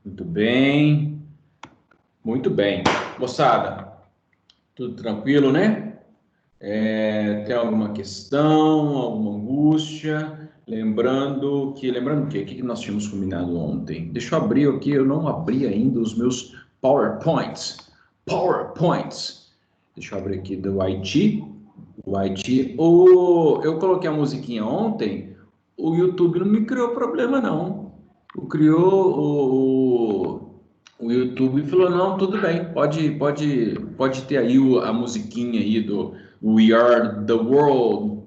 Muito bem. Muito bem. Moçada, tudo tranquilo, né? Tem alguma questão, alguma angústia? Lembrando o quê? O que nós tínhamos combinado ontem? Deixa eu abrir aqui, eu não abri ainda os meus PowerPoints. PowerPoints. Deixa eu abrir aqui do IT. O IT. Eu coloquei a musiquinha ontem, o YouTube não me criou problema, não. O YouTube falou, não, tudo bem, pode ter aí a musiquinha aí do We Are the World,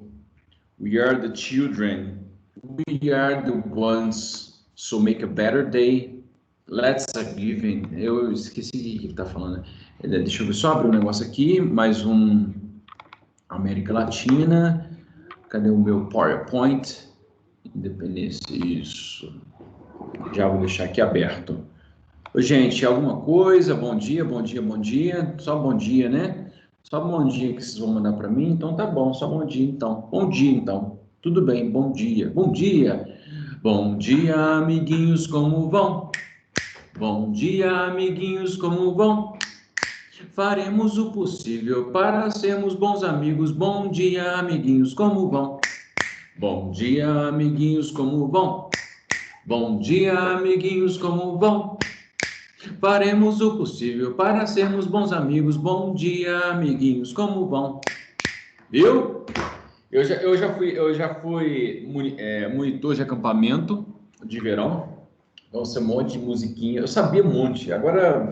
We Are the Children, We Are the Ones, so make a better day, let's a giving. Eu esqueci o que ele tá falando. Deixa eu ver, só abrir um negócio aqui, mais um América Latina. Cadê o meu PowerPoint? Independência, isso. Já vou deixar aqui aberto. Gente, alguma coisa? Bom dia, bom dia, bom dia. Só bom dia, né? Só bom dia que vocês vão mandar para mim. Então tá bom, só bom dia então. Bom dia então. Tudo bem, bom dia. Bom dia. Bom dia, amiguinhos, como vão? Bom dia, amiguinhos, como vão? Faremos o possível para sermos bons amigos. Bom dia, amiguinhos, como vão? Bom dia, amiguinhos, como vão? Bom dia, amiguinhos, como vão? Faremos o possível para sermos bons amigos. Bom dia, amiguinhos, como vão? Viu? Eu já fui monitor de acampamento de verão. Nossa, um monte de musiquinha. Eu sabia um monte. Agora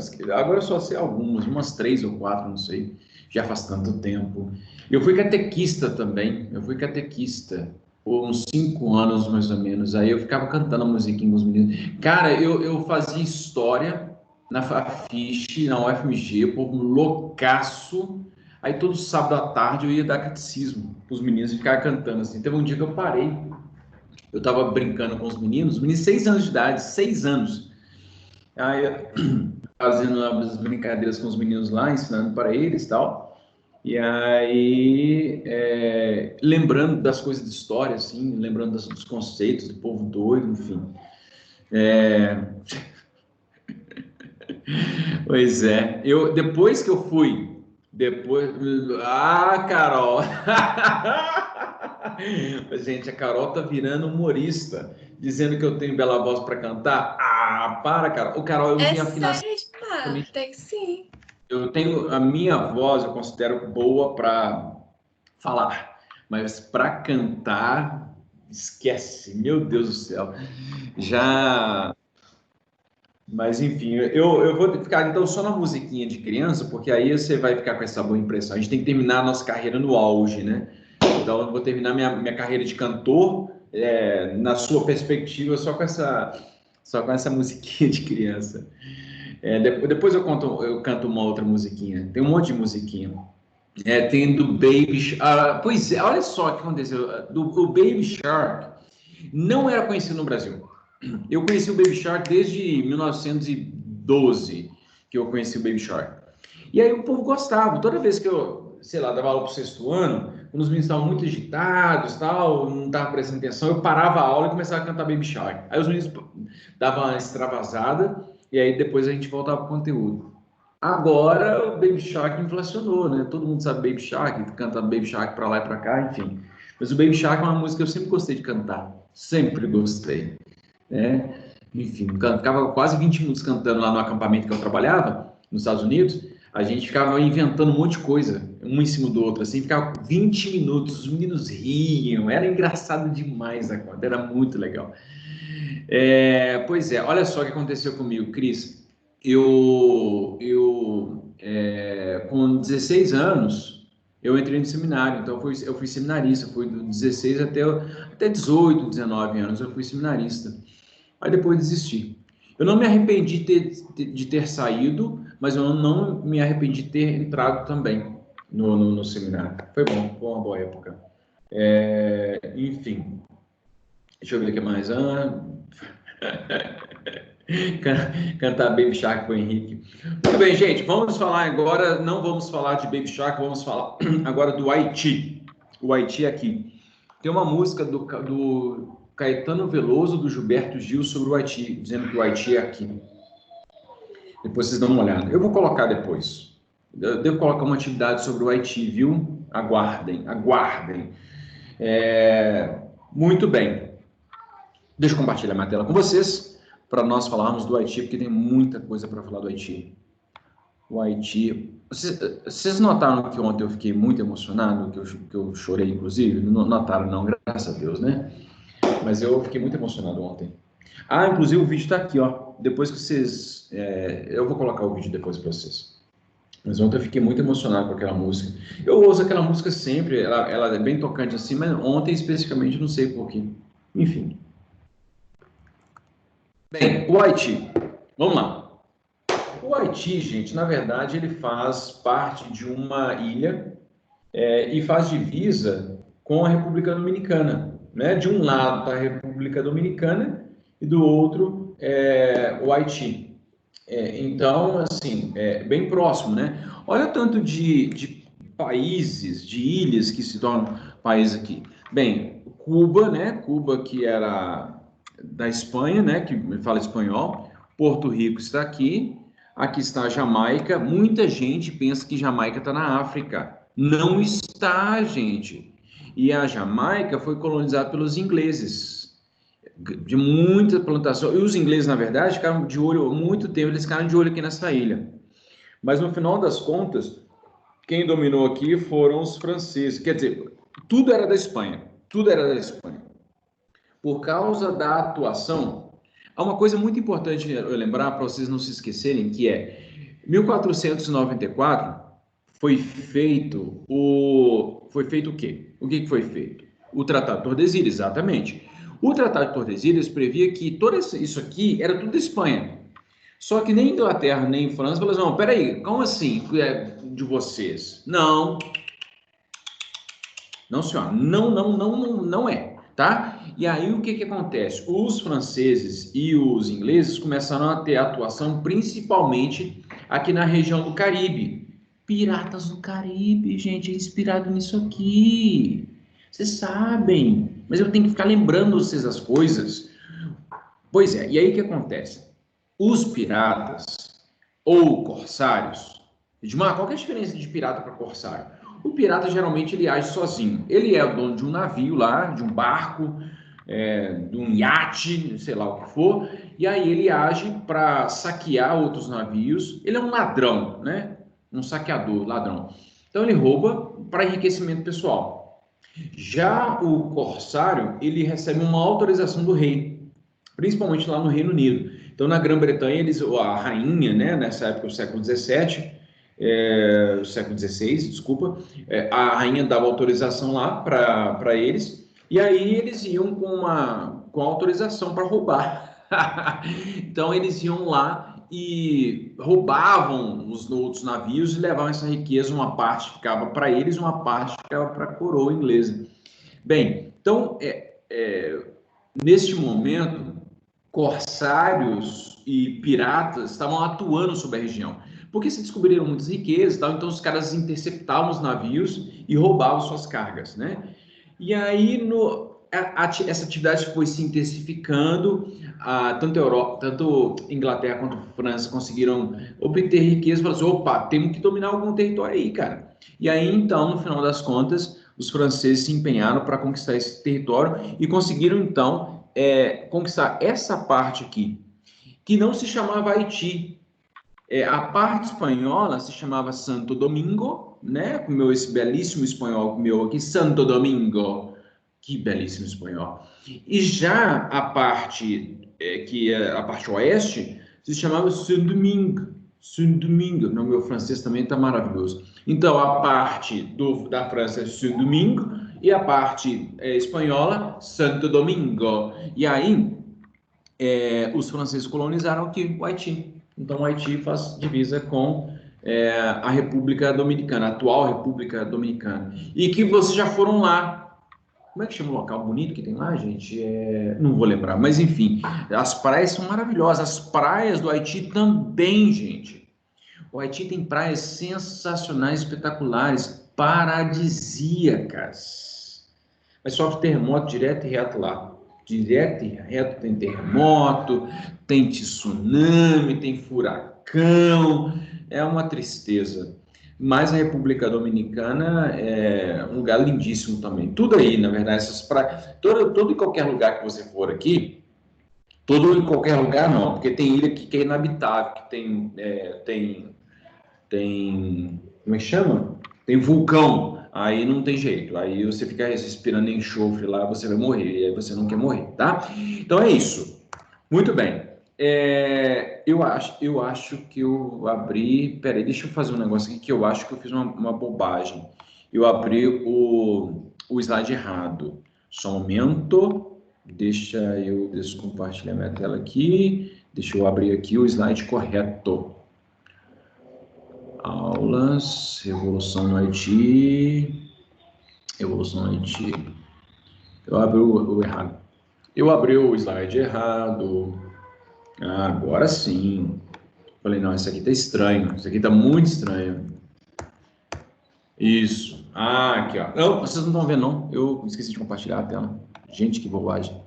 eu só sei algumas, umas 3 ou 4, não sei. Já faz tanto tempo. Eu fui catequista também. Eu fui catequista por uns 5 anos, mais ou menos. Aí eu ficava cantando a musiquinha com os meninos. Cara, eu fazia história na Fafiche, na UFMG, povo loucaço. Aí todo sábado à tarde eu ia dar catecismo para os meninos e ficar cantando assim. Teve um dia que eu parei. Eu estava brincando com os meninos 6 anos de idade, 6 anos. Aí, fazendo as brincadeiras com os meninos lá, ensinando para eles e tal. E aí, lembrando das coisas de história, assim, lembrando dos conceitos do povo doido, enfim. Pois é. Depois que eu fui, depois. Ah, Carol! Gente, a Carol tá virando humorista, dizendo que eu tenho bela voz para cantar. Ah, para, Carol. O Carol, eu É tenho afinação. sério, tem sim. Eu tenho a minha voz, eu considero boa para falar, mas para cantar, esquece. Meu Deus do céu. Já. Mas enfim, eu vou ficar então só na musiquinha de criança, porque aí você vai ficar com essa boa impressão. A gente tem que terminar a nossa carreira no auge, né? Então eu vou terminar minha carreira de cantor, na sua perspectiva, só com essa musiquinha de criança. Depois eu canto uma outra musiquinha. Tem um monte de musiquinha. Tem do Baby Shark. Pois é, olha só o que aconteceu. O Baby Shark não era conhecido no Brasil. Eu conheci o Baby Shark desde 1912, que eu conheci o Baby Shark. E aí o povo gostava. Toda vez que eu, sei lá, dava aula para o 6º ano, quando os meninos estavam muito agitados, tal, não estavam prestando atenção, eu parava a aula e começava a cantar Baby Shark. Aí os meninos davam uma extravasada e aí depois a gente voltava para o conteúdo. Agora o Baby Shark inflacionou, né? Todo mundo sabe Baby Shark, canta Baby Shark para lá e para cá, enfim. Mas o Baby Shark é uma música que eu sempre gostei de cantar. Sempre gostei, né? Enfim, ficava quase 20 minutos cantando lá no acampamento que eu trabalhava, nos Estados Unidos. A gente ficava inventando um monte de coisa, um em cima do outro, assim, ficava 20 minutos, os meninos riam, era engraçado demais a conta, era muito legal. Pois é, olha só o que aconteceu comigo, Cris. Com 16 anos, eu entrei no seminário, então eu fui seminarista, fui dos 16 até 18, 19 anos, eu fui seminarista. Aí depois desisti. Eu não me arrependi de ter saído, mas eu não me arrependi de ter entrado também no seminário. Foi bom, foi uma boa época. Enfim, deixa eu ver o que mais. Cantar Baby Shark para o Henrique. Muito bem, gente, vamos falar agora, não vamos falar de Baby Shark, vamos falar agora do Haiti. O Haiti aqui. Tem uma música do Caetano Veloso, do Gilberto Gil, sobre o Haiti, dizendo que o Haiti é aqui. Depois vocês dão uma olhada. Eu vou colocar depois. Eu devo colocar uma atividade sobre o Haiti, viu? Aguardem, aguardem. Muito bem. Deixa eu compartilhar minha tela com vocês para nós falarmos do Haiti, porque tem muita coisa para falar do Haiti. O Haiti. Vocês notaram que ontem eu fiquei muito emocionado, que eu chorei, inclusive? Não notaram, não, graças a Deus, né? Mas eu fiquei muito emocionado ontem. Ah, inclusive o vídeo está aqui, ó. Depois que vocês. Eu vou colocar o vídeo depois para vocês. Mas ontem eu fiquei muito emocionado com aquela música. Eu ouço aquela música sempre, ela é bem tocante assim, mas ontem especificamente não sei por quê. Enfim. Bem, o Haiti. Vamos lá. O Haiti, gente, na verdade, ele faz parte de uma ilha e faz divisa com a República Dominicana. Né? De um lado está a República Dominicana e do outro o Haiti. Então, assim, bem próximo, né? Olha o tanto de países, de ilhas que se tornam país aqui. Bem, Cuba, né? Cuba que era da Espanha, né? Que fala espanhol. Porto Rico está aqui. Aqui está a Jamaica. Muita gente pensa que Jamaica está na África. Não está, gente. E a Jamaica foi colonizada pelos ingleses. De muita plantação. E os ingleses, na verdade, ficaram de olho muito tempo, eles ficaram de olho aqui nessa ilha. Mas no final das contas, quem dominou aqui foram os franceses. Quer dizer, tudo era da Espanha. Tudo era da Espanha. Por causa da atuação, há uma coisa muito importante eu lembrar, para vocês não se esquecerem, que é 1494 foi feito o quê? O que foi feito? O Tratado de Tordesilhas, exatamente. O Tratado de Tordesilhas previa que todo isso aqui era tudo da Espanha. Só que nem Inglaterra, nem França falaram assim, não, peraí, como assim de vocês? Não, não, senhora, não é, tá? E aí o que acontece? Os franceses e os ingleses começaram a ter atuação principalmente aqui na região do Caribe. Piratas do Caribe, gente, é inspirado nisso aqui. Vocês sabem, mas eu tenho que ficar lembrando vocês as coisas. Pois é, e aí o que acontece? Os piratas ou corsários, Edmar, qual que é a diferença de pirata para corsário? O pirata geralmente ele age sozinho. Ele é o dono de um navio lá, de um barco, de um iate, sei lá o que for, e aí ele age para saquear outros navios. Ele é um ladrão, né? Um saqueador, ladrão. Então ele rouba para enriquecimento pessoal. Já o corsário, ele recebe uma autorização do rei, principalmente lá no Reino Unido. Então, na Grã-Bretanha, a rainha, né, nessa época, o século XVII, o século XVI, desculpa, a rainha dava autorização lá para eles, e aí eles iam com autorização para roubar. Então, eles iam lá e roubavam os outros navios e levavam essa riqueza, uma parte ficava para eles, uma parte ficava para a coroa inglesa. Bem, então, neste momento, corsários e piratas estavam atuando sobre a região, porque se descobriram muitas riquezas, então os caras interceptavam os navios e roubavam suas cargas, né? E aí essa atividade foi se intensificando, tanto Inglaterra quanto França conseguiram obter riqueza, falaram assim, opa, temos que dominar algum território aí, cara. E aí então, no final das contas, os franceses se empenharam para conquistar esse território e conseguiram então conquistar essa parte aqui, que não se chamava Haiti. A parte espanhola se chamava Santo Domingo, né? Com esse belíssimo espanhol meu aqui, Santo Domingo. Que belíssimo espanhol. E já a parte que é a parte oeste se chamava Saint-Domingue. Saint-Domingue. No meu francês também está maravilhoso. Então, a parte da França é Saint-Domingue e a parte espanhola, Santo Domingo. E aí, os franceses colonizaram aqui o Haiti. Então, o Haiti faz divisa com a República Dominicana, a atual República Dominicana. E que vocês já foram lá. Como é que chama o local bonito que tem lá, gente? Não vou lembrar, mas enfim, as praias são maravilhosas. As praias do Haiti também, gente. O Haiti tem praias sensacionais, espetaculares, paradisíacas. Mas sofre terremoto direto e reto lá. direto e reto, tem terremoto, tem tsunami, tem furacão, é uma tristeza. Mas a República Dominicana é um lugar lindíssimo também. Tudo aí, na verdade, essas praias, todo e qualquer lugar que você for aqui, todo em qualquer lugar não, porque tem ilha que é inabitável, que tem, como é que chama? Tem vulcão, aí não tem jeito, aí você fica respirando enxofre lá, você vai morrer, e aí você não quer morrer, tá? Então é isso. Muito bem. Eu acho que eu abri. Peraí, deixa eu fazer um negócio aqui que eu acho que eu fiz uma bobagem. Eu abri o slide errado. Só um momento. Deixa eu descompartilhar minha tela aqui. Deixa eu abrir aqui o slide correto. Aulas, Revolução no Haiti. Revolução no Haiti. Eu abri o errado. Eu abri o slide errado. Ah, agora sim. Falei, não, isso aqui tá estranho. Isso aqui tá muito estranho. Isso. Ah, aqui, ó. Não, vocês não estão vendo, não. Eu esqueci de compartilhar a tela. Gente, que bobagem.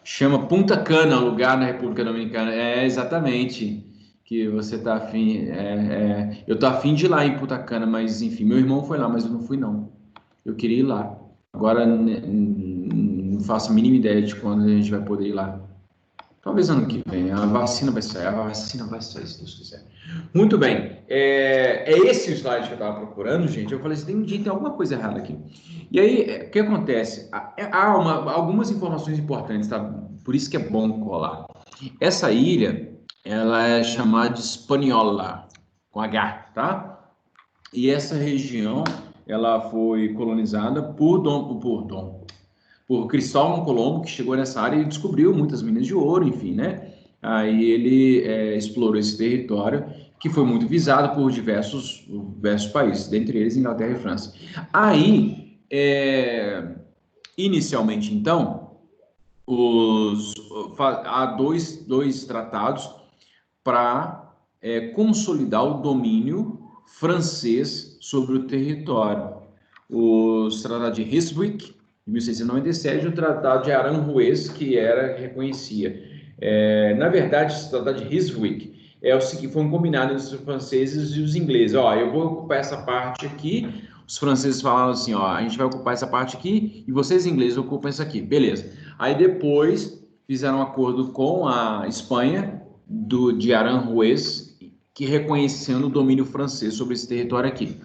Chama Punta Cana, lugar na República Dominicana. É, exatamente. Que você tá afim. Eu tô afim de ir lá em Punta Cana, mas enfim, meu irmão foi lá, mas eu não fui, não. Eu queria ir lá. Agora, não faço a mínima ideia de quando a gente vai poder ir lá. Talvez ano que vem, a vacina vai sair, se Deus quiser. Muito bem, é esse o slide que eu estava procurando, gente. Eu falei assim, tem alguma coisa errada aqui. E aí, o que acontece? Há algumas informações importantes, tá? Por isso que é bom colar. Essa ilha, ela é chamada de Hispaniola, com H, tá? E essa região, ela foi colonizada por Cristóvão Colombo, que chegou nessa área e descobriu muitas minas de ouro, enfim, né? Aí ele explorou esse território, que foi muito visado por diversos países, dentre eles Inglaterra e França. Aí, inicialmente, então, há dois tratados para consolidar o domínio francês sobre o território. Os tratados de Ryswick, de 1697, e o Tratado de Aranjuez, que reconhecia. Na verdade, esse Tratado de Ryswick é o seguinte, foi um combinado entre os franceses e os ingleses. Ó, eu vou ocupar essa parte aqui. Os franceses falaram assim, ó, a gente vai ocupar essa parte aqui e vocês ingleses ocupam essa aqui. Beleza. Aí depois fizeram um acordo com a Espanha de Aranjuez, que reconhecendo o domínio francês sobre esse território aqui.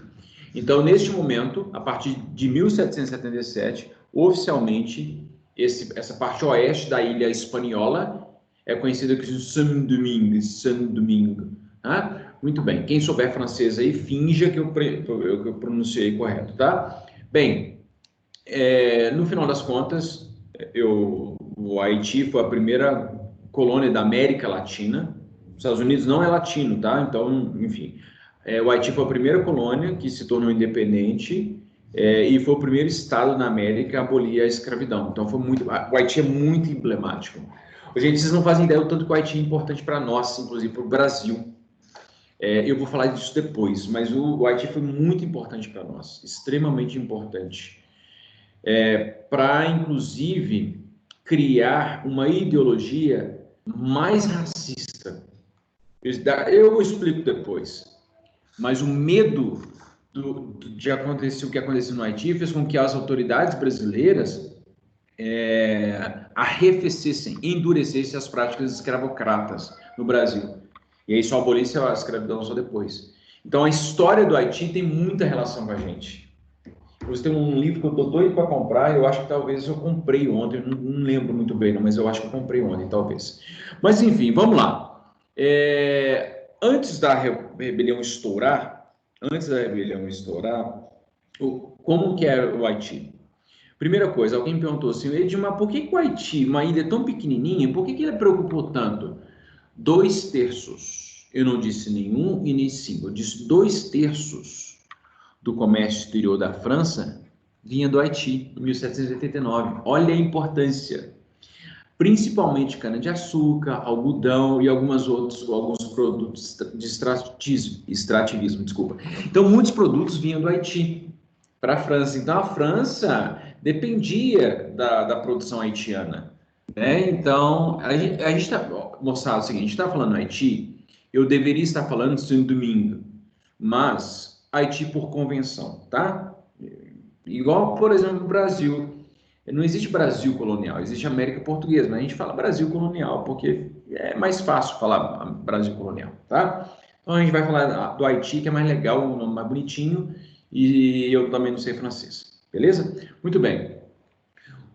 Então, neste momento, a partir de 1777, oficialmente, essa parte oeste da ilha espanhola é conhecida como Saint-Domingue. Tá? Muito bem. Quem souber francês aí, finja que eu pronunciei correto, tá? Bem, no final das contas, o Haiti foi a primeira colônia da América Latina. Os Estados Unidos não é latino, tá? Então, enfim, o Haiti foi a primeira colônia que se tornou independente e foi o primeiro estado na América a abolir a escravidão. Então, o Haiti é muito emblemático. Gente, vocês não fazem ideia do tanto que o Haiti é importante para nós, inclusive para o Brasil. Eu vou falar disso depois, mas o Haiti foi muito importante para nós, extremamente importante. Para, inclusive, criar uma ideologia mais racista. Eu explico depois. Mas o medo de acontecer o que aconteceu no Haiti fez com que as autoridades brasileiras arrefecessem, endurecessem as práticas escravocratas no Brasil. E aí só abolisse a escravidão só depois. Então a história do Haiti tem muita relação com a gente. Você tem um livro que eu estou doido para comprar, eu acho que talvez eu comprei ontem, não lembro muito bem, mas eu acho que eu comprei ontem, talvez. Mas enfim, vamos lá. Antes da rebelião estourar, como que era o Haiti? Primeira coisa, alguém me perguntou assim, Edmar, por que o Haiti, uma ilha tão pequenininha, por que ele preocupou tanto? 2/3, eu não disse nenhum e nem 5, eu disse 2/3 do comércio exterior da França vinha do Haiti, em 1789. Olha a importância. Principalmente cana-de-açúcar, algodão e alguns produtos de extrativismo, desculpa. Então, muitos produtos vinham do Haiti para a França. Então, a França dependia da produção haitiana, né? Então, a gente está, moçada, é o seguinte, a gente está falando Haiti, eu deveria estar falando isso no domingo, mas Haiti por convenção, tá? Igual, por exemplo, o Brasil. Não existe Brasil colonial, existe América Portuguesa, mas a gente fala Brasil colonial porque é mais fácil falar Brasil colonial, tá? Então a gente vai falar do Haiti, que é mais legal, o nome mais bonitinho, e eu também não sei francês, beleza? Muito bem.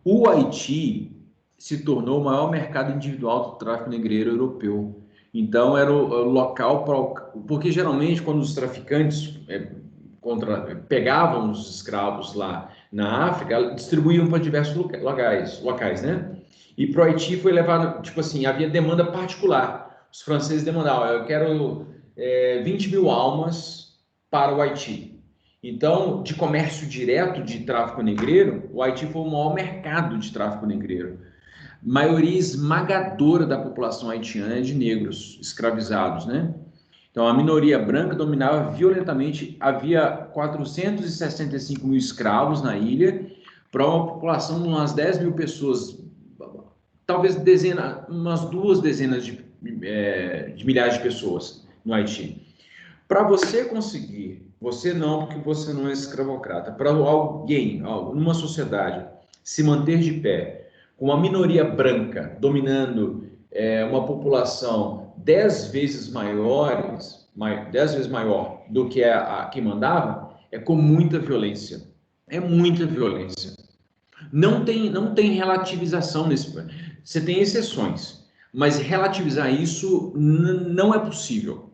O Haiti se tornou o maior mercado individual do tráfico negreiro europeu. Então era o local para... Porque geralmente quando os traficantes pegavam os escravos lá na África, distribuíam para diversos locais, né? E para o Haiti foi levado, tipo assim, havia demanda particular. Os franceses demandavam, eu quero 20 mil almas para o Haiti. Então, de comércio direto de tráfico negreiro, o Haiti foi o maior mercado de tráfico negreiro. Maioria esmagadora da população haitiana é de negros escravizados, né? Então, a minoria branca dominava violentamente. Havia 465 mil escravos na ilha, para uma população de umas 10 mil pessoas, talvez umas 2 dezenas de milhares de pessoas no Haiti. Para você conseguir, você não, porque você não é escravocrata, para alguém, numa sociedade, se manter de pé, com uma minoria branca dominando uma população 10 vezes maiores, 10 vezes maior do que a que mandava, é com muita violência. É muita violência. Não tem relativização nesse. Você tem exceções, mas relativizar isso não é possível.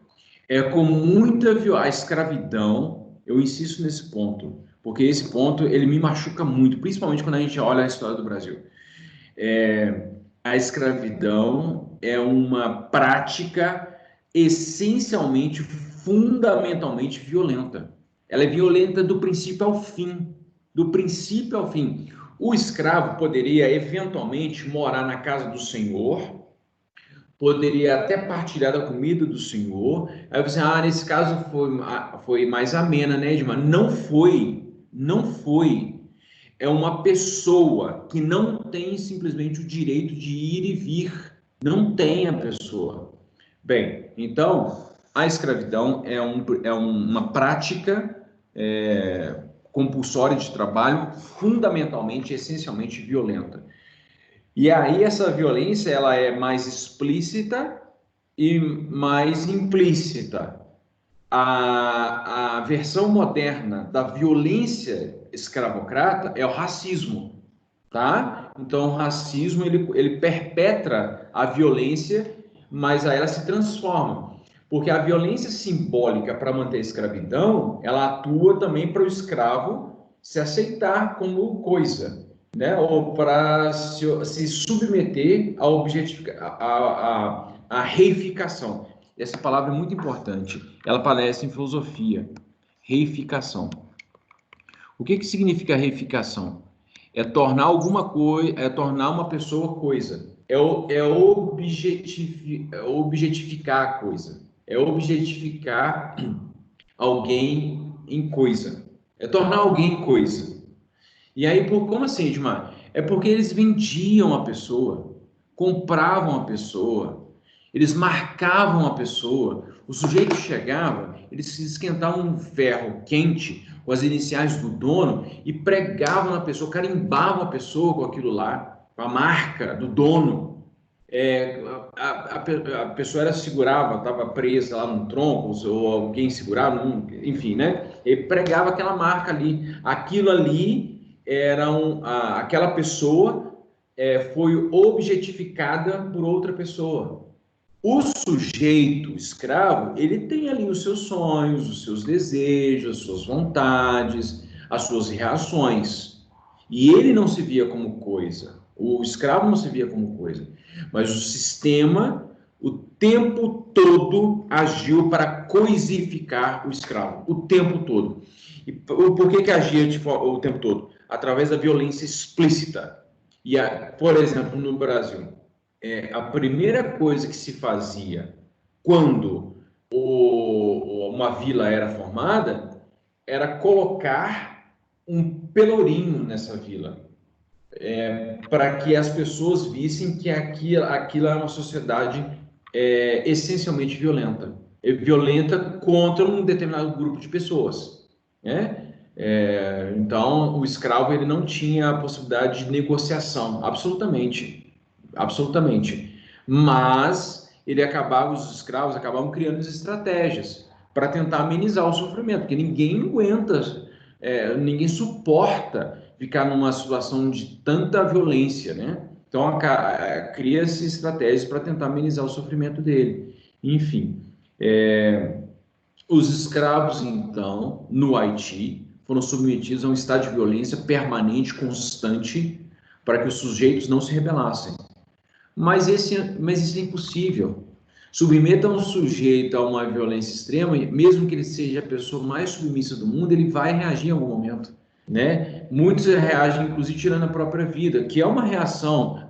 É com muita violência. A escravidão, eu insisto nesse ponto, porque esse ponto ele me machuca muito, principalmente quando a gente olha a história do Brasil. A escravidão é uma prática essencialmente, fundamentalmente violenta. Ela é violenta do princípio ao fim. Do princípio ao fim. O escravo poderia eventualmente morar na casa do senhor, poderia até partilhar da comida do senhor. Aí você, nesse caso foi mais amena, né, Edmar? Não foi, não foi. É uma pessoa que não tem simplesmente o direito de ir e vir. Não tem a pessoa. Bem, então, a escravidão é uma prática compulsória de trabalho fundamentalmente, essencialmente violenta. E aí essa violência ela é mais explícita e mais implícita. A versão moderna da violência escravocrata é o racismo, tá? Então o racismo ele perpetra a violência, mas aí ela se transforma, porque a violência simbólica para manter a escravidão, ela atua também para o escravo se aceitar como coisa, né? Ou para se submeter à reificação. Essa palavra é muito importante. Ela aparece em filosofia. Reificação. O que significa reificação? É tornar alguma coisa, é tornar uma pessoa coisa. É objetificar a coisa. É objetificar alguém em coisa. É tornar alguém coisa. E aí, como assim, Edmar? É porque eles vendiam a pessoa, compravam a pessoa, eles marcavam a pessoa. O sujeito chegava, eles se esquentavam um ferro quente com as iniciais do dono e pregavam na pessoa, carimbavam a pessoa com aquilo lá, com a marca do dono. A pessoa era segurava, estava presa lá num tronco, ou alguém segurava, enfim, né? Ele pregava aquela marca ali. Aquilo ali era aquela pessoa foi objetificada por outra pessoa. O sujeito escravo, ele tem ali os seus sonhos, os seus desejos, as suas vontades, as suas reações. E ele não se via como coisa. O escravo não se via como coisa. Mas o sistema, o tempo todo, agiu para coisificar o escravo. O tempo todo. E por que agia o tempo todo? Através da violência explícita. Por exemplo, no Brasil, a primeira coisa que se fazia quando uma vila era formada era colocar um pelourinho nessa vila. para que as pessoas vissem que aquilo é uma sociedade essencialmente violenta. Violenta contra um determinado grupo de pessoas, né? Então, o escravo ele não tinha a possibilidade de negociação, absolutamente, absolutamente. Mas os escravos acabavam criando estratégias para tentar amenizar o sofrimento, porque ninguém aguenta, ninguém suporta ficar numa situação de tanta violência, né? Então, cria-se estratégias para tentar amenizar o sofrimento dele. Enfim, os escravos, então, no Haiti, foram submetidos a um estado de violência permanente, constante, para que os sujeitos não se rebelassem. Mas isso é impossível. Submeta um sujeito a uma violência extrema, mesmo que ele seja a pessoa mais submissa do mundo, ele vai reagir em algum momento, né? Muitos reagem, inclusive, tirando a própria vida, que é uma reação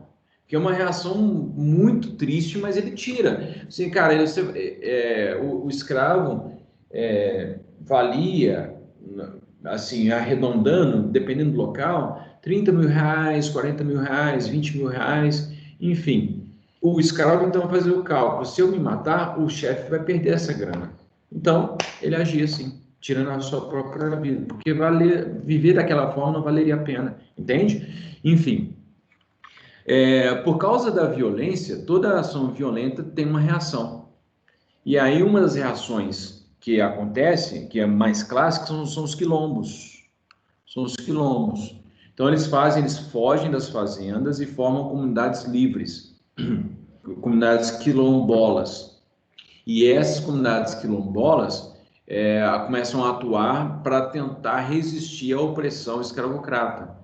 muito triste, mas ele tira. Assim, cara, o escravo valia, assim, arredondando, dependendo do local, 30 mil reais, 40 mil reais, 20 mil reais, enfim. O escravo, então, fazia o cálculo. Se eu me matar, o chefe vai perder essa grana. Então, ele agia assim, tirando a sua própria vida, porque viver daquela forma não valeria a pena, entende? Enfim, por causa da violência, toda ação violenta tem uma reação. E aí, uma das reações que acontece, que é mais clássica, são os quilombos. São os quilombos. Então, eles fogem das fazendas e formam comunidades livres, comunidades quilombolas. E essas comunidades quilombolas começam a atuar para tentar resistir à opressão escravocrata.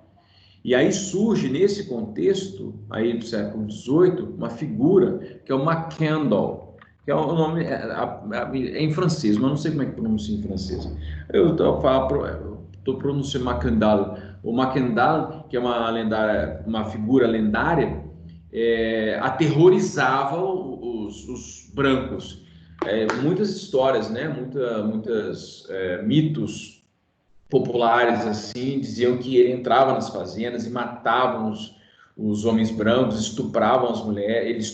E aí surge, nesse contexto, aí do século XVIII, uma figura que é o Macandal, que é o nome, em francês, mas não sei como é que pronuncia em francês. Eu estou pronunciando Macandal. O Macandal, que é uma figura lendária, aterrorizava os brancos. Muitas histórias, né? Muitas mitos populares assim diziam que ele entrava nas fazendas e matava os homens brancos, estuprava as mulheres,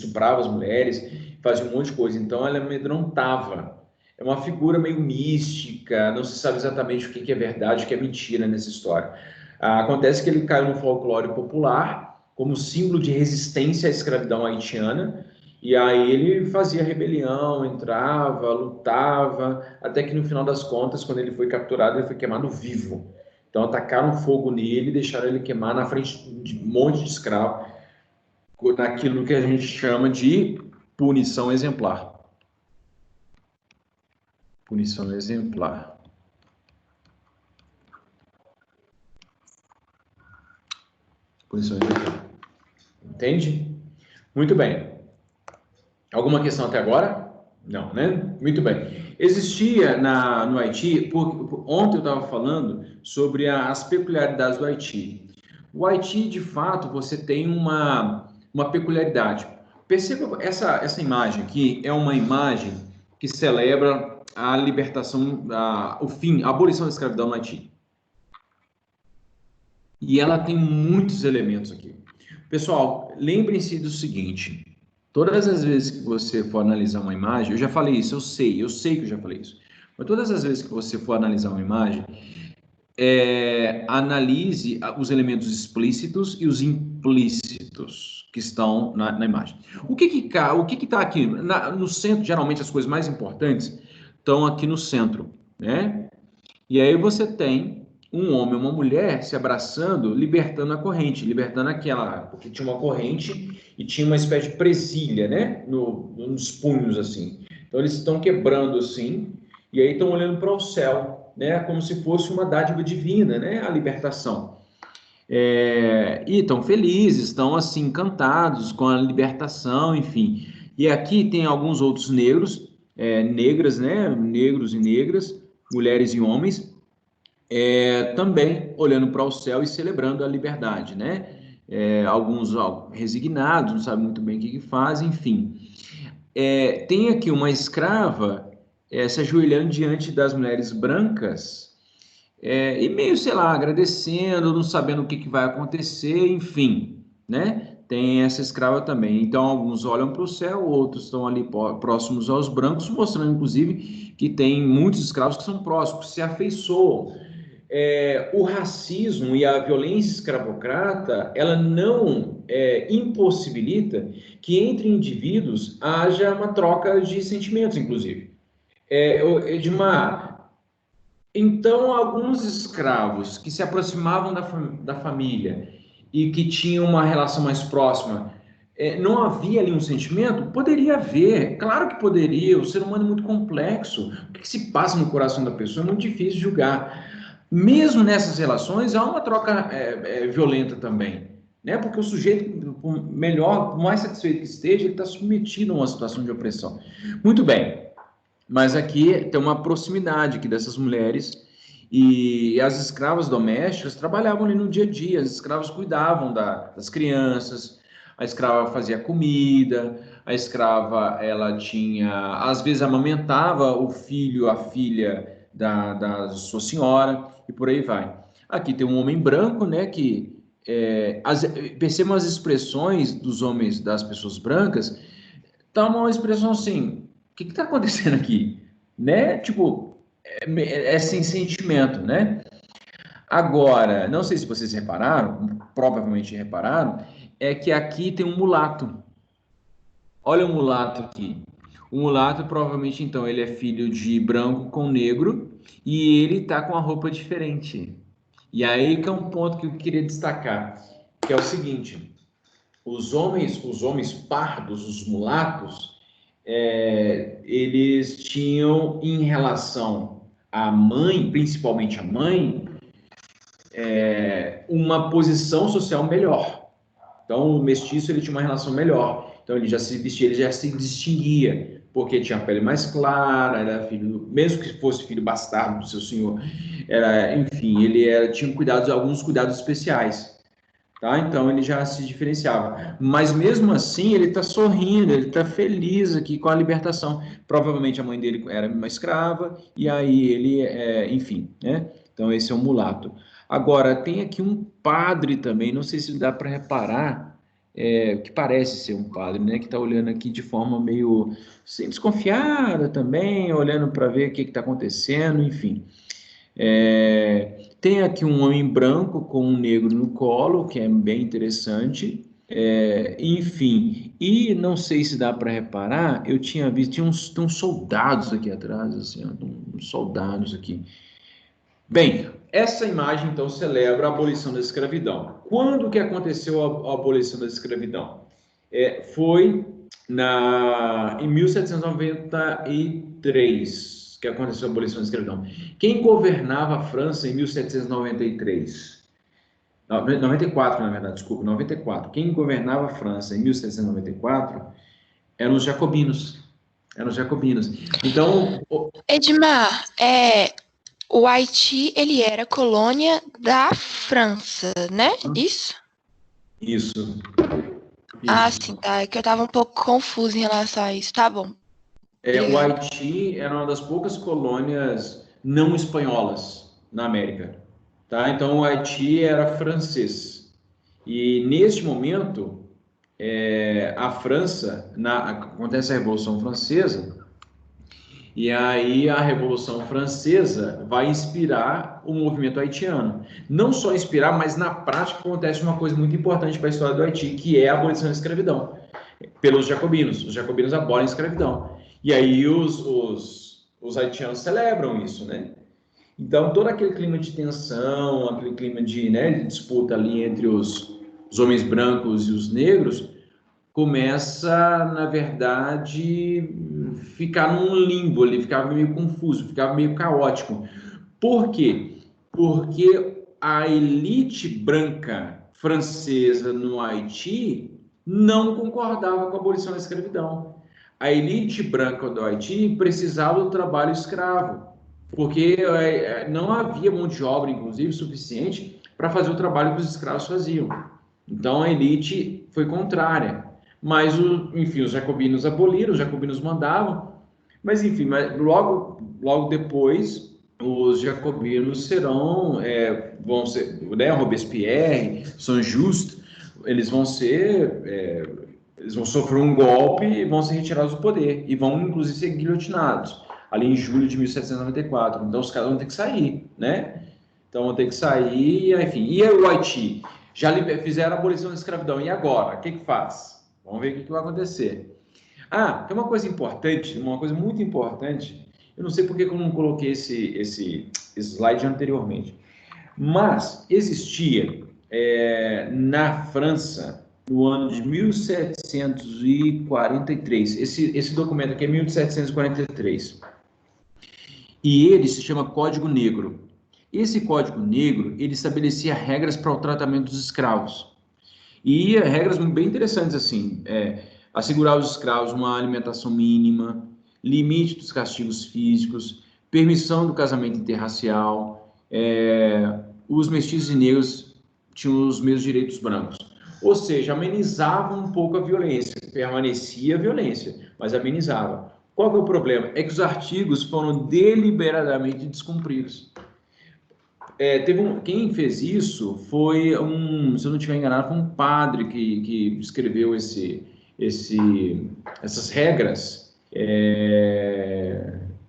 fazia um monte de coisa. Então ela amedrontava. É uma figura meio mística, não se sabe exatamente o que é verdade, o que é mentira nessa história. Acontece que ele caiu no folclore popular como símbolo de resistência à escravidão haitiana. E aí ele fazia rebelião, entrava, lutava, até que no final das contas, quando ele foi capturado, ele foi queimado vivo. Então atacaram fogo nele e deixaram ele queimar na frente de um monte de escravo, naquilo que a gente chama de punição exemplar. Punição exemplar. Punição exemplar. Entende? Muito bem. Alguma questão até agora? Não, né? Muito bem. Existia no Haiti, ontem eu estava falando sobre as peculiaridades do Haiti. O Haiti, de fato, você tem uma peculiaridade. Perceba essa imagem aqui, é uma imagem que celebra a libertação, a abolição da escravidão no Haiti. E ela tem muitos elementos aqui. Pessoal, lembrem-se do seguinte: todas as vezes que você for analisar uma imagem, eu já falei isso, eu sei que eu já falei isso, mas todas as vezes que você for analisar uma imagem, analise os elementos explícitos e os implícitos que estão na imagem. O que está aqui? No centro, geralmente as coisas mais importantes estão aqui no centro, né? E aí você tem um homem e uma mulher se abraçando, libertando a corrente, porque tinha uma corrente e tinha uma espécie de presilha, né, nos punhos, assim. Então eles estão quebrando assim, e aí estão olhando para o céu, né, como se fosse uma dádiva divina, né, a libertação. E estão felizes, estão assim, encantados com a libertação, enfim. E aqui tem alguns outros negras, né, negros e negras, mulheres e homens, também olhando para o céu e celebrando a liberdade, né? Alguns resignados, não sabem muito bem o que fazem, enfim. Tem aqui uma escrava se ajoelhando diante das mulheres brancas, e meio, sei lá, agradecendo, não sabendo o que vai acontecer, enfim, né? Tem essa escrava também. Então, alguns olham para o céu, outros estão ali próximos aos brancos, mostrando, inclusive, que tem muitos escravos que são próximos, que se afeiçoam. O racismo e a violência escravocrata, ela não impossibilita que entre indivíduos haja uma troca de sentimentos, inclusive. Edmar, então, alguns escravos que se aproximavam da família e que tinham uma relação mais próxima, não havia ali um sentimento? Poderia haver, claro que poderia. O ser humano é muito complexo. O que se passa no coração da pessoa é muito difícil de julgar. Mesmo nessas relações, há uma troca violenta também, né? Porque o sujeito, por melhor, por mais satisfeito que esteja, ele está submetido a uma situação de opressão. Muito bem. Mas aqui tem uma proximidade aqui dessas mulheres e as escravas domésticas trabalhavam ali no dia a dia, as escravas cuidavam das crianças, a escrava fazia comida, a escrava, ela tinha, às vezes amamentava o filho, a filha da sua senhora e por aí vai. Aqui tem um homem branco, né, que percebam as expressões dos homens, das pessoas brancas, tá uma expressão assim, o que está acontecendo aqui? Né? Tipo, sem sentimento, né? Agora, não sei se vocês repararam, provavelmente repararam, é que aqui tem um mulato. Olha o mulato aqui. O mulato, provavelmente, então, ele é filho de branco com negro e ele tá com a roupa diferente. E aí que é um ponto que eu queria destacar, que é o seguinte: os homens pardos, os mulatos, eles tinham em relação à mãe, principalmente a mãe, uma posição social melhor. Então, o mestiço ele tinha uma relação melhor. Então, ele já se vestia, ele já se distinguia, porque tinha a pele mais clara, era filho, mesmo que fosse filho bastardo do seu senhor, enfim, tinha alguns cuidados especiais. Tá? Então ele já se diferenciava. Mas mesmo assim ele está sorrindo, ele está feliz aqui com a libertação. Provavelmente a mãe dele era uma escrava e aí ele, enfim, né? Então esse é um mulato. Agora tem aqui um padre também, não sei se dá para reparar, que parece ser um padre, né? Que está olhando aqui de forma meio assim, desconfiada também, olhando para ver o que está acontecendo, enfim. Tem aqui um homem branco com um negro no colo, que é bem interessante. Enfim, e não sei se dá para reparar, eu tinha visto, tem uns soldados aqui atrás, assim, ó, uns soldados aqui. Bem, essa imagem então celebra a abolição da escravidão. Quando que aconteceu a abolição da escravidão? Foi em 1793 que aconteceu a abolição da escravidão. Quem governava a França em 1793? 94, na verdade, desculpa, 94. Quem governava a França em 1794 eram os jacobinos. Eram os jacobinos. Então, Edmar, o Haiti, ele era colônia da França, né? Isso? Isso. Ah, sim, tá. É que eu tava um pouco confusa em relação a isso. Tá bom. O Haiti era uma das poucas colônias não espanholas na América, tá? Então o Haiti era francês. E neste momento, a França, acontece a Revolução Francesa, e aí a Revolução Francesa vai inspirar o movimento haitiano. Não só inspirar, mas na prática acontece uma coisa muito importante para a história do Haiti, que é a abolição da escravidão pelos jacobinos. Os jacobinos abolem a escravidão. E aí os haitianos celebram isso, né? Então, todo aquele clima de tensão, aquele clima de disputa ali entre os homens brancos e os negros, começa, na verdade, ficar num limbo ali, ficava meio confuso, ficava meio caótico. Por quê? Porque a elite branca francesa no Haiti não concordava com a abolição da escravidão. A elite branca do Haiti precisava do trabalho escravo, porque não havia mão de obra, inclusive, suficiente para fazer o trabalho que os escravos faziam. Então a elite foi contrária. Mas, enfim, os jacobinos aboliram, os jacobinos mandavam, mas enfim, logo depois os jacobinos serão, vão ser, né, Robespierre, Saint-Just, eles vão eles vão sofrer um golpe e vão ser retirados do poder, e vão, inclusive, ser guilhotinados, ali em julho de 1794. Então, os caras vão ter que sair, né? Então, vão ter que sair, enfim. E o Haiti? Já fizeram a abolição da escravidão, e agora? O que que faz? Vamos ver o que vai acontecer. Ah, tem uma coisa importante, uma coisa muito importante. Eu não sei porque que eu não coloquei esse slide anteriormente, mas existia na França, no ano de 1743, esse documento aqui é 1743, e ele se chama Código Negro. Esse Código Negro, ele estabelecia regras para o tratamento dos escravos. E regras bem interessantes, assim, assegurar aos escravos uma alimentação mínima, limite dos castigos físicos, permissão do casamento interracial, os mestiços e negros tinham os mesmos direitos brancos. Ou seja, amenizava um pouco a violência, permanecia a violência, mas amenizava. Qual que é o problema? É que os artigos foram deliberadamente descumpridos. Quem fez isso foi se eu não estiver enganado, foi um padre que escreveu essas regras.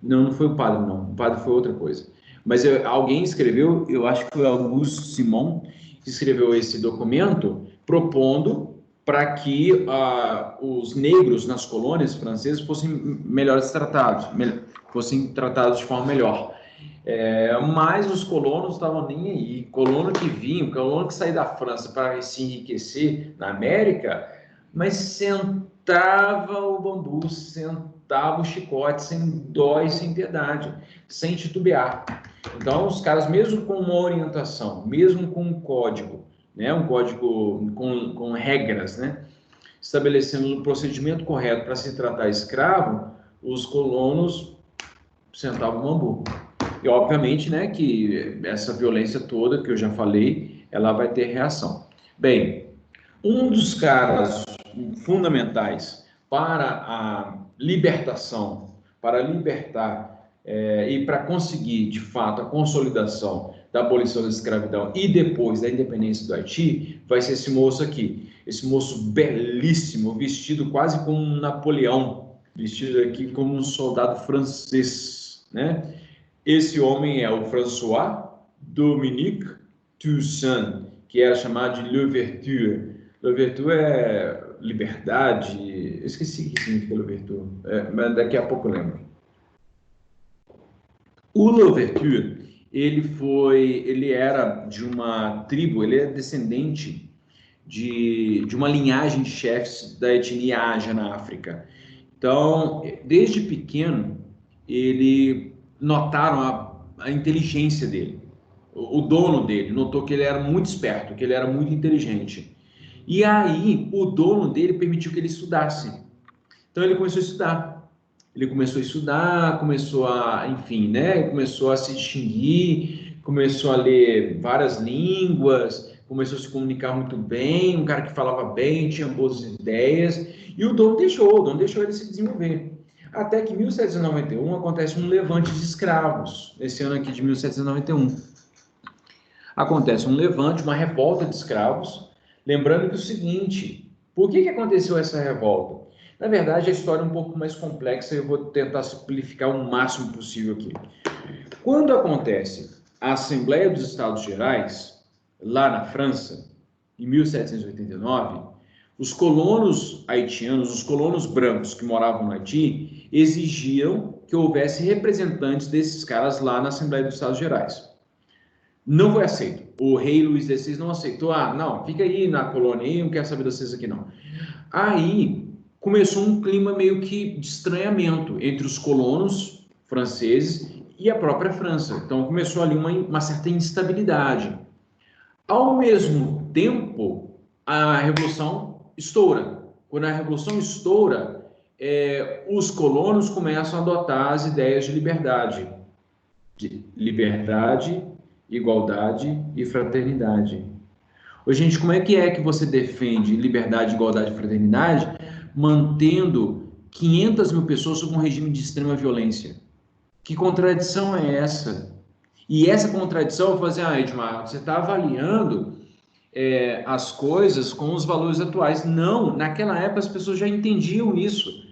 Não foi o padre, não. O padre foi outra coisa. Mas alguém escreveu, eu acho que foi Auguste Simon, que escreveu esse documento propondo para que os negros nas colônias francesas fossem melhores tratados, fossem tratados de forma melhor. Mas os colonos estavam nem aí. Colono que saía da França para se enriquecer na América, mas sentava o bambu, sentava o chicote, sem dó e sem piedade, sem titubear. Então, os caras, mesmo com uma orientação, mesmo com um código, né, um código com regras, né, estabelecendo o procedimento correto para se tratar escravo, os colonos sentavam o bambu. E, obviamente, né, que essa violência toda que eu já falei, ela vai ter reação. Bem, um dos caras fundamentais para a libertação, para libertar e para conseguir, de fato, a consolidação da abolição da escravidão e depois da independência do Haiti, vai ser esse moço aqui. Esse moço belíssimo, vestido quase como um Napoleão, vestido aqui como um soldado francês, né? Esse homem é o François Dominique Toussaint, que era chamado de Louverture. Louverture é liberdade, eu esqueci o que significa Louverture, mas daqui a pouco eu lembro. O Louverture, ele era de uma tribo, ele é descendente de uma linhagem de chefes da etnia Aja na África. Então, desde pequeno, ele notaram a inteligência dele. O dono dele notou que ele era muito esperto, que ele era muito inteligente. E aí, o dono dele permitiu que ele estudasse. Então, ele começou a estudar. Ele começou a estudar, começou a, enfim, né? Começou a se distinguir, começou a ler várias línguas, começou a se comunicar muito bem, um cara que falava bem, tinha boas ideias, e o dono deixou ele se desenvolver. Até que em 1791 acontece um levante de escravos, esse ano aqui de 1791. Acontece um levante, uma revolta de escravos, lembrando que o seguinte, por que aconteceu essa revolta? Na verdade, a história é um pouco mais complexa e eu vou tentar simplificar o máximo possível aqui. Quando acontece a Assembleia dos Estados Gerais, lá na França, em 1789, os colonos haitianos, os colonos brancos que moravam no Haiti, exigiram que houvesse representantes desses caras lá na Assembleia dos Estados Gerais. Não foi aceito. O rei Luís XVI não aceitou. Não, fica aí na colônia aí, não quero saber de vocês aqui não. Aí começou um clima meio que de estranhamento entre os colonos franceses e a própria França. Então começou ali uma certa instabilidade. Ao mesmo tempo, a Revolução estoura. Quando a Revolução estoura, os colonos começam a adotar as ideias de liberdade. Igualdade e fraternidade. Ô, gente, como é que você defende liberdade, igualdade e fraternidade mantendo 500 mil pessoas sob um regime de extrema violência? Que contradição é essa? E essa contradição, eu falei assim, Edmar, você está avaliando as coisas com os valores atuais. Não, naquela época as pessoas já entendiam isso.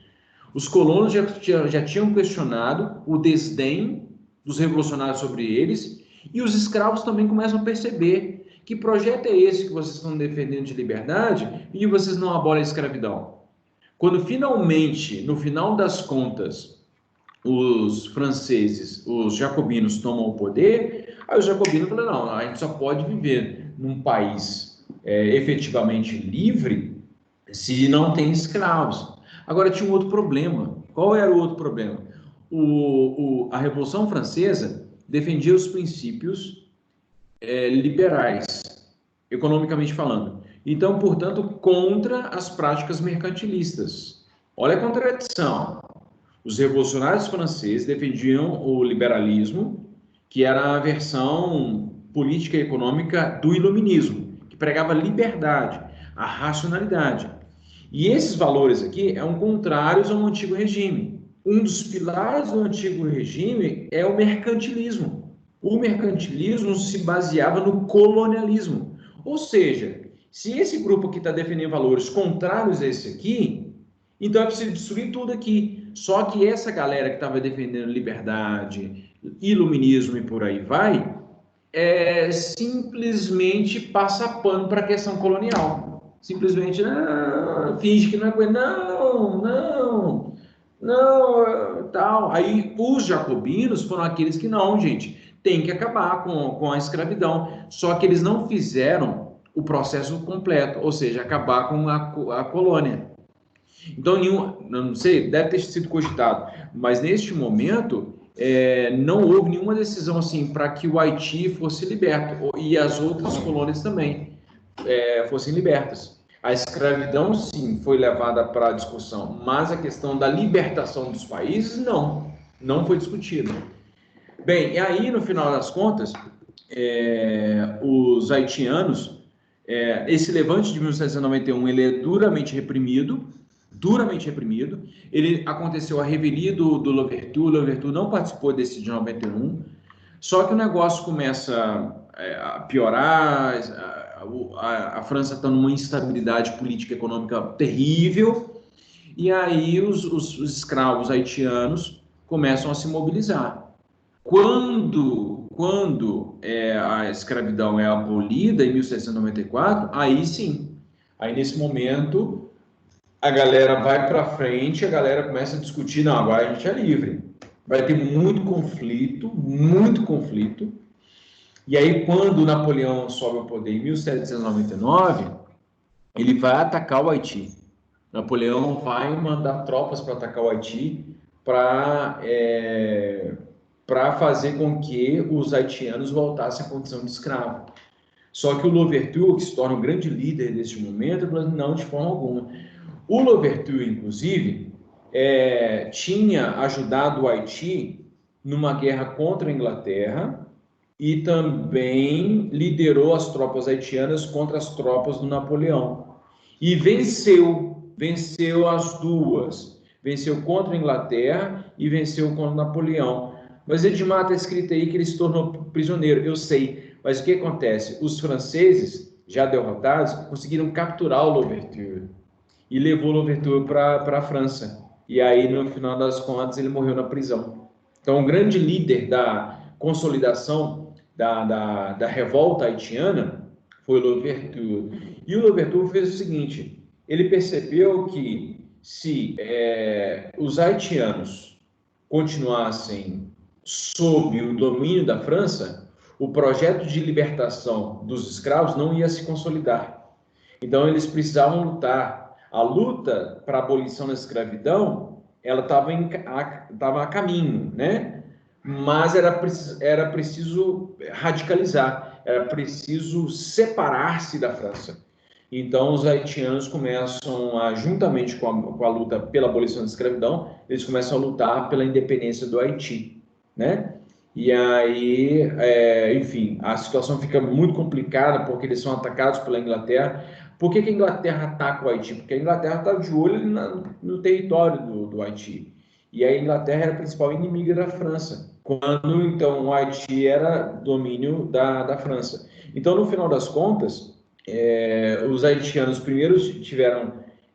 Os colonos já tinham questionado o desdém dos revolucionários sobre eles, e os escravos também começam a perceber que projeto é esse que vocês estão defendendo de liberdade e vocês não abolem a escravidão. Quando finalmente, no final das contas, os franceses, os jacobinos tomam o poder, aí os jacobinos falam, não, a gente só pode viver num país efetivamente livre se não tem escravos. Agora tinha um outro problema. Qual era o outro problema? A Revolução Francesa defendia os princípios liberais, economicamente falando. Então, portanto, contra as práticas mercantilistas. Olha a contradição. Os revolucionários franceses defendiam o liberalismo, que era a versão política e econômica do iluminismo, que pregava liberdade, a racionalidade. E esses valores aqui são contrários ao antigo regime. Um dos pilares do antigo regime é o mercantilismo. O mercantilismo se baseava no colonialismo. Ou seja, se esse grupo aqui está defendendo valores contrários a esse aqui, então é preciso destruir tudo aqui. Só que essa galera que estava defendendo liberdade, iluminismo e por aí vai, simplesmente passa pano para a questão colonial. Simplesmente finge que não é coisa, não, tal. Aí os jacobinos foram aqueles que não, gente, tem que acabar com a escravidão. Só que eles não fizeram o processo completo, ou seja, acabar com a colônia. Então, não sei, deve ter sido cogitado, mas neste momento não houve nenhuma decisão assim para que o Haiti fosse liberto e as outras colônias também fossem libertas. A escravidão, sim, foi levada para a discussão, mas a questão da libertação dos países, não foi discutida. Bem, e aí, no final das contas, os haitianos, esse levante de 1791, ele é duramente reprimido, ele aconteceu a revelia do Louverture, o Louverture não participou desse de 91, só que o negócio começa a piorar, a França está numa instabilidade política e econômica terrível, e aí os escravos haitianos começam a se mobilizar. Quando a escravidão é abolida em 1794, aí sim, aí nesse momento a galera vai para frente, a galera começa a discutir, não, agora a gente é livre. Vai ter muito conflito, e aí quando Napoleão sobe ao poder em 1799, ele vai atacar o Haiti. Napoleão vai mandar tropas para atacar o Haiti para fazer com que os haitianos voltassem à condição de escravo. Só que o Louverture, que se torna um grande líder deste momento, falou não, de forma alguma. O Louverture, inclusive, tinha ajudado o Haiti numa guerra contra a Inglaterra e também liderou as tropas haitianas contra as tropas do Napoleão. E venceu as duas. Venceu contra a Inglaterra e venceu contra o Napoleão. Mas Edmar está escrito aí que ele se tornou prisioneiro, eu sei. Mas o que acontece? Os franceses, já derrotados, conseguiram capturar o Louverture e levou o Louverture para a França. E aí, no final das contas, ele morreu na prisão. Então, o grande líder da consolidação da revolta haitiana foi o Louverture. E o Louverture fez o seguinte, ele percebeu que se os haitianos continuassem sob o domínio da França, o projeto de libertação dos escravos não ia se consolidar. Então, eles precisavam lutar. A luta para a abolição da escravidão, ela estava a caminho, né? Mas era preciso radicalizar, era preciso separar-se da França. Então, os haitianos começam juntamente com a luta pela abolição da escravidão, eles começam a lutar pela independência do Haiti, né? E aí, enfim, a situação fica muito complicada porque eles são atacados pela Inglaterra. Por que a Inglaterra ataca o Haiti? Porque a Inglaterra está de olho no território do Haiti. E a Inglaterra era a principal inimiga da França, quando então o Haiti era domínio da França. Então, no final das contas, os haitianos primeiros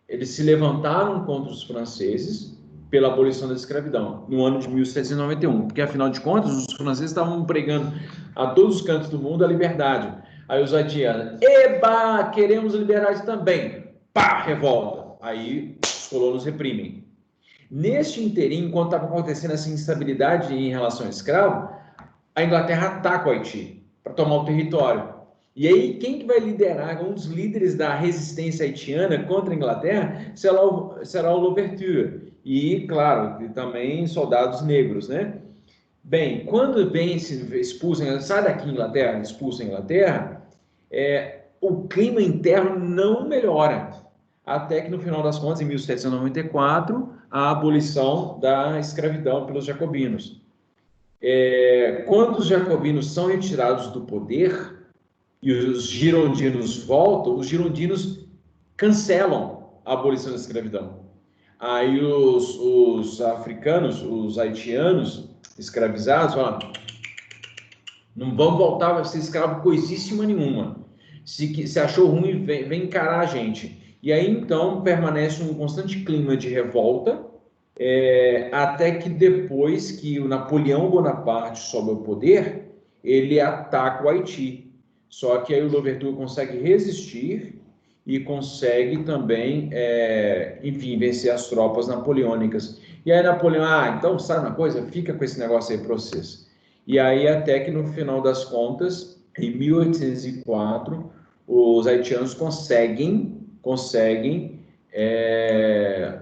eles se levantaram contra os franceses pela abolição da escravidão, no ano de 1791, porque afinal de contas os franceses estavam pregando a todos os cantos do mundo a liberdade. Aí os haitianos, eba, queremos liberdade também, pá, revolta. Aí os colonos reprimem. Neste interim, enquanto estava acontecendo essa instabilidade em relação ao escravo, a Inglaterra ataca o Haiti para tomar o território. E aí, quem que vai liderar, um dos líderes da resistência haitiana contra a Inglaterra será o Louverture. E, claro, também soldados negros, né? Bem, quando vem expulsam, sai daqui Inglaterra, expulsa a Inglaterra, o clima interno não melhora. Até que no final das contas, em 1794, a abolição da escravidão pelos jacobinos. Quando os jacobinos são retirados do poder e os girondinos voltam, os girondinos cancelam a abolição da escravidão. Aí os africanos, os haitianos escravizados, falam: não vamos voltar a ser escravo coisíssima nenhuma. Se achou ruim, vem encarar a gente. E aí, então, permanece um constante clima de revolta, até que depois que o Napoleão Bonaparte sobe ao poder, ele ataca o Haiti. Só que aí o Louverture consegue resistir e consegue também, enfim, vencer as tropas napoleônicas. E aí Napoleão, então sabe uma coisa? Fica com esse negócio aí para vocês. E aí até que no final das contas, em 1804, os haitianos conseguem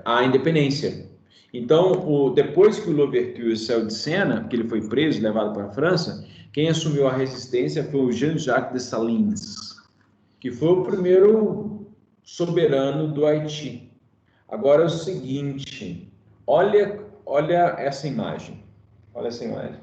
a independência. Então, depois que o Louverture saiu de cena, que ele foi preso, levado para a França, quem assumiu a resistência foi o Jean-Jacques Dessalines, que foi o primeiro soberano do Haiti. Agora é o seguinte, olha essa imagem. Olha essa imagem.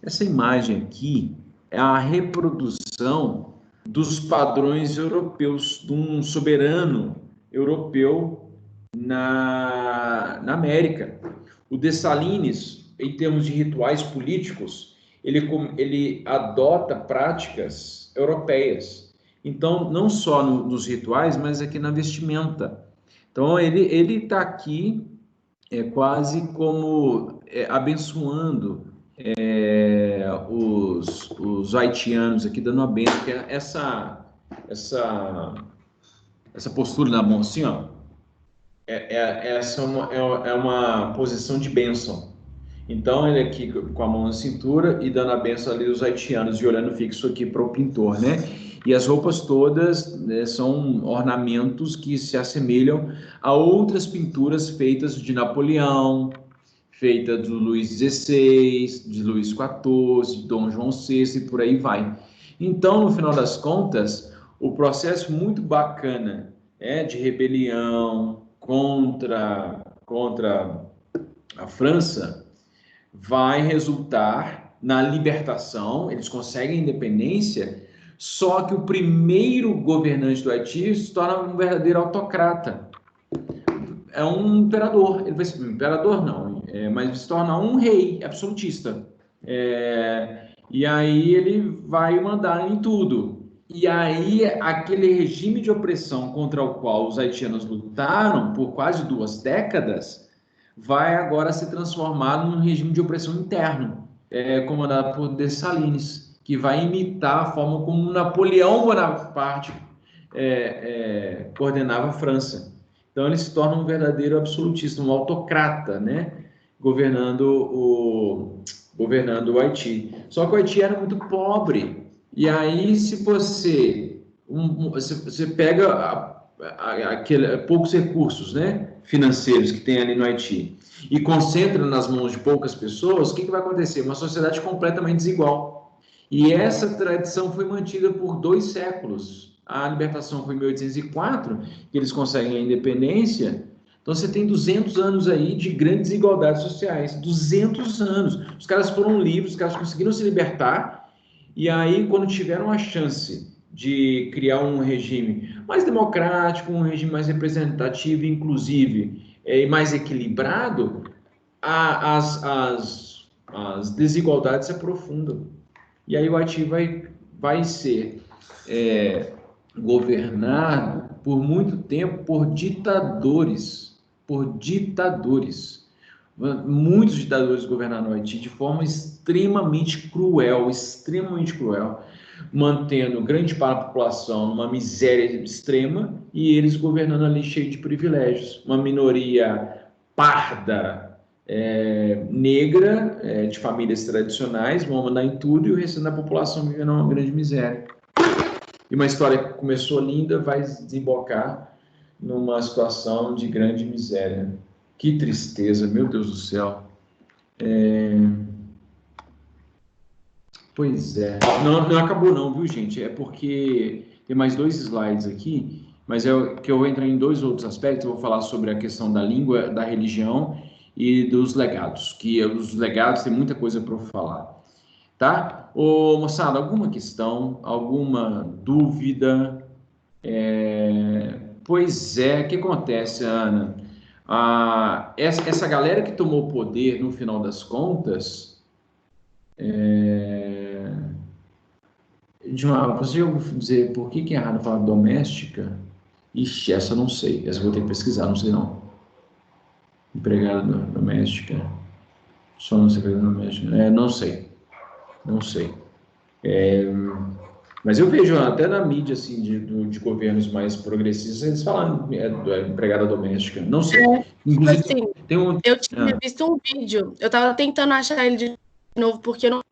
Essa imagem aqui é a reprodução dos padrões europeus, de um soberano europeu na América. O Dessalines, em termos de rituais políticos, ele adota práticas europeias. Então, não só nos rituais, mas aqui na vestimenta. Então, ele está aqui quase como abençoando os haitianos aqui, dando uma benção, que é essa postura na mão assim, ó, essa é uma posição de bênção. Então ele aqui com a mão na cintura e dando a benção ali dos haitianos e olhando fixo aqui para o pintor, né? E as roupas todas, né, são ornamentos que se assemelham a outras pinturas feitas de Napoleão, feita do Luís XVI, de Luís XIV, de Dom João VI e por aí vai. Então, no final das contas, o processo muito bacana de rebelião contra a França vai resultar na libertação, eles conseguem a independência, só que o primeiro governante do Haiti se torna um verdadeiro autocrata. É um imperador, ele vai ser imperador não, mas se torna um rei absolutista. E aí ele vai mandar em tudo. E aí aquele regime de opressão contra o qual os haitianos lutaram por quase 2 décadas vai agora ser transformado num regime de opressão interno, comandado por Dessalines, que vai imitar a forma como Napoleão Bonaparte coordenava a França. Então ele se torna um verdadeiro absolutista, um autocrata, né? Governando o Haiti. Só que o Haiti era muito pobre. E aí, se você pega poucos recursos, né, financeiros que tem ali no Haiti e concentra nas mãos de poucas pessoas, o que vai acontecer? Uma sociedade completamente desigual. E essa tradição foi mantida por 2 séculos. A libertação foi em 1804, que eles conseguem a independência. Então você tem 200 anos aí de grandes desigualdades sociais. 200 anos. Os caras foram livres, os caras conseguiram se libertar. E aí, quando tiveram a chance de criar um regime mais democrático, um regime mais representativo, inclusive, e mais equilibrado, as desigualdades se aprofundam. E aí o Haiti vai ser governado por muito tempo por ditadores. Muitos ditadores governaram o Haiti de forma extremamente cruel, mantendo grande parte da população numa miséria extrema e eles governando ali cheio de privilégios. Uma minoria parda, negra, de famílias tradicionais, vão mandar em tudo e o restante da população vivendo uma grande miséria. E uma história que começou linda vai desembocar numa situação de grande miséria. Que tristeza, meu Deus do céu. Pois é. Não acabou não, viu, gente? É porque tem mais 2 slides aqui, mas que eu vou entrar em 2 outros aspectos. Eu vou falar sobre a questão da língua, da religião e dos legados, que os legados tem muita coisa para eu falar. Tá? Ô, moçada, alguma questão, alguma dúvida? Pois é, o que acontece, Ana? Essa galera que tomou o poder, no final das contas, você já ouviu dizer por que é errado falar doméstica? Ixi, essa eu não sei, essa eu vou ter que pesquisar, não sei não. Empregada doméstica, só não sei empregada doméstica, não sei. Mas eu vejo até na mídia, assim, de governos mais progressistas, eles falam empregada doméstica. Não sei. Inclusive, assim, eu tinha visto um vídeo, eu tava tentando achar ele de novo, porque eu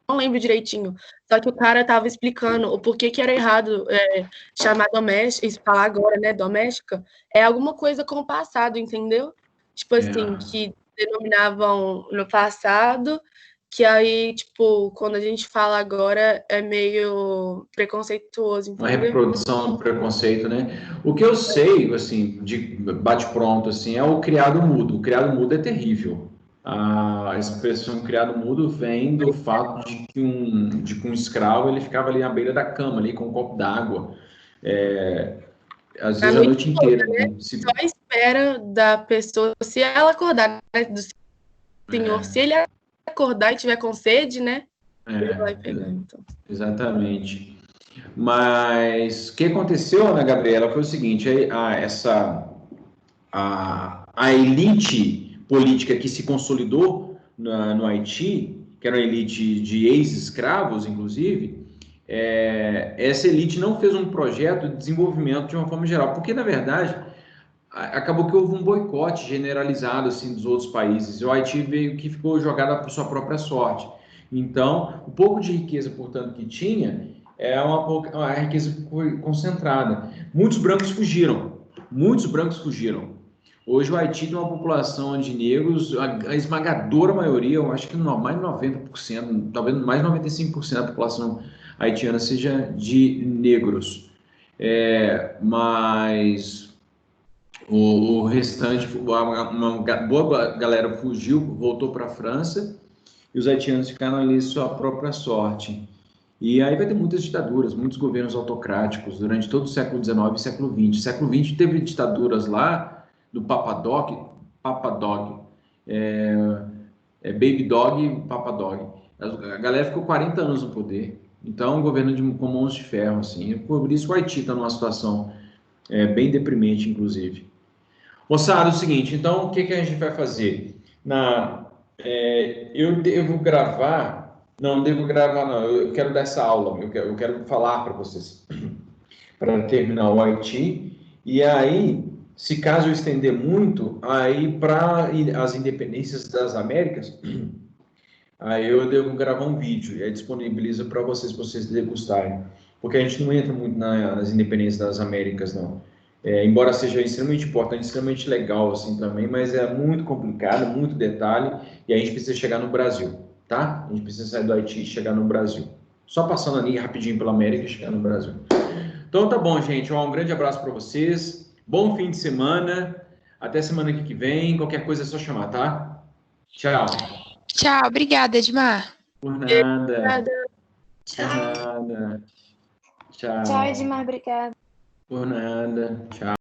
não lembro direitinho. Só que o cara tava explicando o porquê que era errado chamar doméstica, falar agora, né, doméstica, é alguma coisa com o passado, entendeu? Tipo assim, que denominavam no passado, que aí, tipo, quando a gente fala agora é meio preconceituoso, entendeu? Uma reprodução do preconceito, né? O que eu sei, assim, de bate-pronto, assim, é o criado mudo. O criado mudo é terrível. A expressão criado mudo vem do fato de que um escravo ele ficava ali à beira da cama, ali com um copo d'água, às vezes a noite inteira. Né? Só espera da pessoa, se ela acordar, né, do senhor, se ele acordar e tiver com sede, né, ele vai pegar, então. Exatamente. Mas o que aconteceu, Ana Gabriela, foi o seguinte: a elite política que se consolidou no Haiti, que era uma elite de ex-escravos, inclusive, essa elite não fez um projeto de desenvolvimento de uma forma geral, porque, na verdade, acabou que houve um boicote generalizado assim, dos outros países. O Haiti ficou jogado por sua própria sorte. Então, o pouco de riqueza, portanto, que tinha, uma riqueza concentrada. Muitos brancos fugiram. Hoje o Haiti tem uma população de negros, a esmagadora maioria, eu acho que mais de 90%, talvez mais de 95% da população haitiana seja de negros. Mas o restante, uma boa galera fugiu, voltou para a França, e os haitianos ficaram ali sua própria sorte. E aí vai ter muitas ditaduras, muitos governos autocráticos durante todo o século XIX e século XX. Século XX teve ditaduras lá do Papa Dog, Baby Dog e Papa Dog. A galera ficou 40 anos no poder. Então, um governo com mãos de ferro, assim. Por isso o Haiti está numa situação bem deprimente, inclusive. Moçada, é o seguinte, então, o que a gente vai fazer? Eu devo gravar... Não devo gravar, não. Eu quero dar essa aula, eu quero falar para vocês, para terminar o Haiti. E aí, se caso eu estender muito, aí para as independências das Américas, aí eu devo gravar um vídeo e aí disponibiliza para vocês degustarem. Porque a gente não entra muito nas independências das Américas, não. Embora seja extremamente importante, extremamente legal assim também, mas é muito complicado, muito detalhe, e a gente precisa chegar no Brasil, tá? A gente precisa sair do Haiti e chegar no Brasil. Só passando ali rapidinho pela América e chegar no Brasil. Então tá bom, gente. Um grande abraço para vocês. Bom fim de semana. Até semana que vem. Qualquer coisa é só chamar, tá? Tchau. Tchau, obrigada, Edmar. Por nada. Tchau. Por nada. Tchau. Tchau, Edmar, obrigada. Por nada. Tchau.